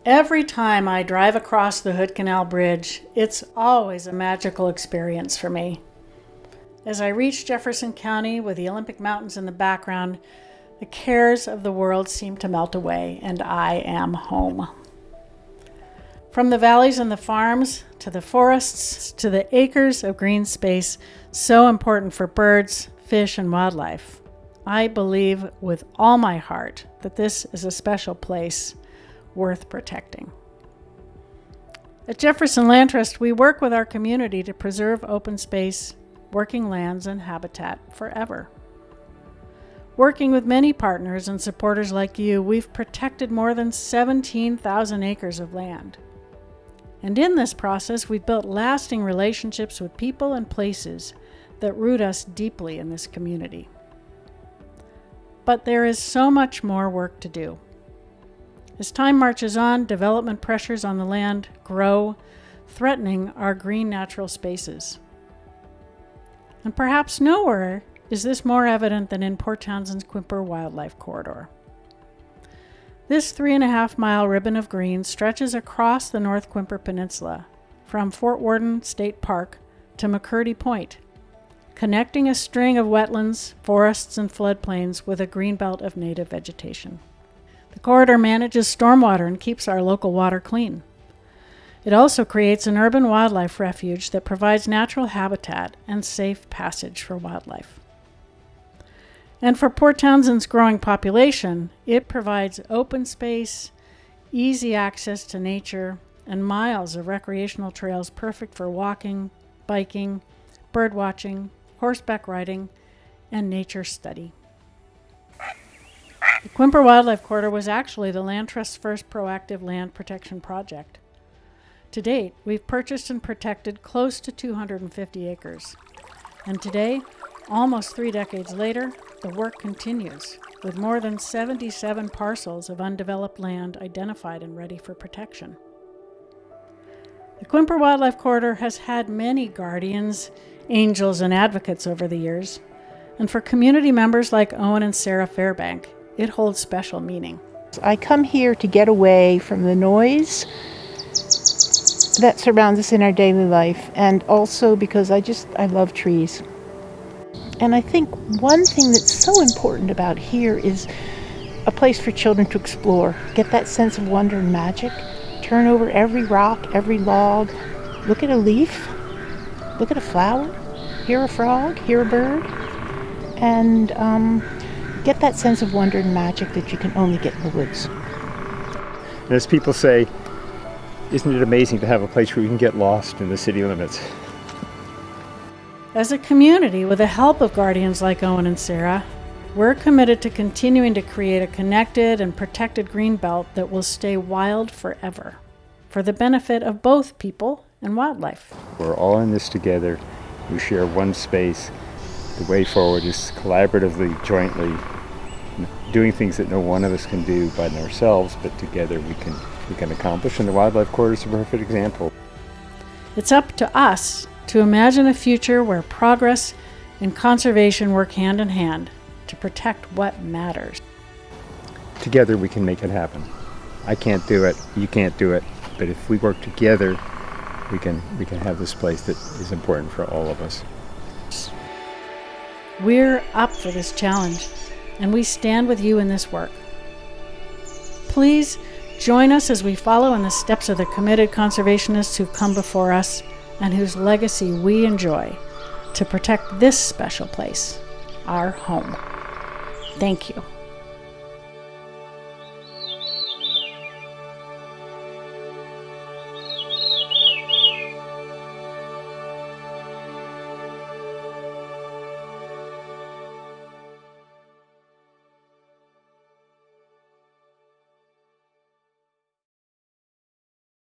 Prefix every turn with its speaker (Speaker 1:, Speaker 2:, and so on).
Speaker 1: Every time I drive across the Hood Canal Bridge, it's always a magical experience for me. As I reach Jefferson County with the Olympic Mountains in the background, the cares of the world seem to melt away, and I am home. From the valleys and the farms, to the forests, to the acres of green space so important for birds, fish, and wildlife, I believe with all my heart that this is a special place worth protecting. At Jefferson Land Trust, we work with our community to preserve open space, working lands, and habitat forever. Working with many partners and supporters like you, we've protected more than 17,000 acres of land. And in this process, we've built lasting relationships with people and places that root us deeply in this community. But there is so much more work to do. As time marches on, development pressures on the land grow, threatening our green natural spaces. And perhaps nowhere is this more evident than in Port Townsend's Quimper Wildlife Corridor. This 3.5-mile ribbon of green stretches across the North Quimper Peninsula, from Fort Worden State Park to McCurdy Point, connecting a string of wetlands, forests, and floodplains with a greenbelt of native vegetation. The corridor manages stormwater and keeps our local water clean. It also creates an urban wildlife refuge that provides natural habitat and safe passage for wildlife. And for Port Townsend's growing population, it provides open space, easy access to nature, and miles of recreational trails perfect for walking, biking, bird watching, horseback riding, and nature study. The Quimper Wildlife Corridor was actually the Land Trust's first proactive land protection project. To date, we've purchased and protected close to 250 acres. And today, almost 3 decades later, the work continues, with more than 77 parcels of undeveloped land identified and ready for protection. The Quimper Wildlife Corridor has had many guardians, angels, and advocates over the years, and for community members like Owen and Sarah Fairbank, it holds special meaning.
Speaker 2: I come here to get away from the noise that surrounds us in our daily life, and also because I love trees. And I think one thing that's so important about here is a place for children to explore, get that sense of wonder and magic, turn over every rock, every log, look at a leaf, look at a flower, hear a frog, hear a bird, and get that sense of wonder and magic that you can only get in the woods.
Speaker 3: And as people say, isn't it amazing to have a place where you can get lost in the city limits?
Speaker 1: As a community, with the help of guardians like Owen and Sarah, we're committed to continuing to create a connected and protected greenbelt that will stay wild forever, for the benefit of both people and wildlife.
Speaker 3: We're all in this together. We share one space. The way forward is collaboratively, jointly, doing things that no one of us can do by ourselves, but together we can accomplish, and the Wildlife Corridor is a perfect example.
Speaker 1: It's up to us to imagine a future where progress and conservation work hand in hand to protect what matters.
Speaker 3: Together we can make it happen. I can't do it, you can't do it, but if we work together, we can have this place that is important for all of us.
Speaker 1: We're up for this challenge, and we stand with you in this work. Please join us as we follow in the steps of the committed conservationists who've come before us and whose legacy we enjoy to protect this special place, our home. Thank you.